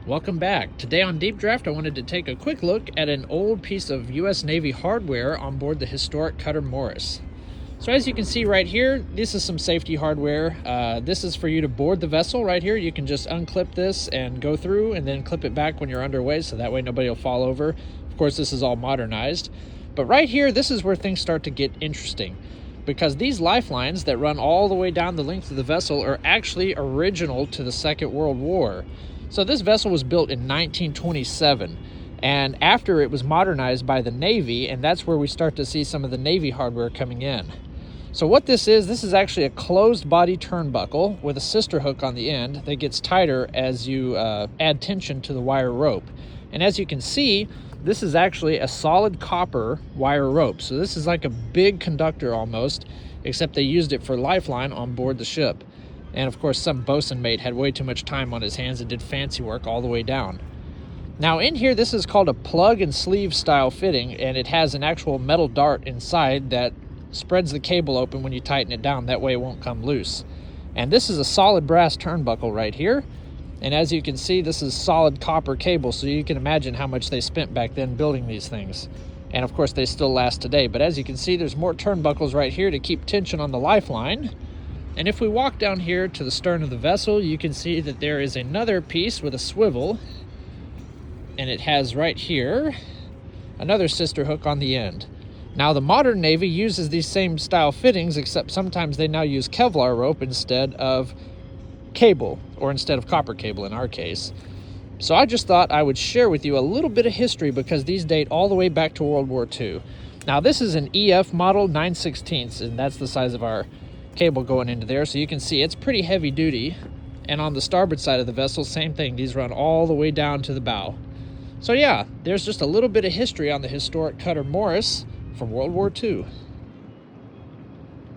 Welcome back. Today on Deep Draft, I wanted to take a quick look at an old piece of U.S. Navy hardware on board the historic cutter Morris. So as you can see right here, this is some safety hardware. This is for you to board the vessel right here. You can just unclip this and go through and then clip it back when you're underway, so that way nobody will fall over. Of course, this is all modernized. But right here, this is where things start to get interesting, because these lifelines that run all the way down the length of the vessel are actually original to the Second World War. So this vessel was built in 1927, and after it was modernized by the Navy, and that's where we start to see some of the Navy hardware coming in. So what this is actually a closed body turnbuckle with a sister hook on the end that gets tighter as you add tension to the wire rope. And as you can see, this is actually a solid copper wire rope. So this is like a big conductor almost, except they used it for lifeline on board the ship. And of course, some bosun mate had way too much time on his hands and did fancy work all the way down. Now in here, this is called a plug and sleeve style fitting, and it has an actual metal dart inside that spreads the cable open when you tighten it down. That way it won't come loose. And this is a solid brass turnbuckle right here. And as you can see, this is solid copper cable, so you can imagine how much they spent back then building these things. And of course, they still last today. But as you can see, there's more turnbuckles right here to keep tension on the lifeline. And if we walk down here to the stern of the vessel, you can see that there is another piece with a swivel, and it has right here another sister hook on the end. Now the modern Navy uses these same style fittings, except sometimes they now use Kevlar rope instead of cable, or instead of copper cable in our case. So I just thought I would share with you a little bit of history, because these date all the way back to World War II. Now this is an EF model 9/16, and that's the size of our cable going into there, so you can see it's pretty heavy duty. And on the starboard side of the vessel, same thing, these run all the way down to the bow. So yeah, there's just a little bit of history on the historic cutter Morris from World War II.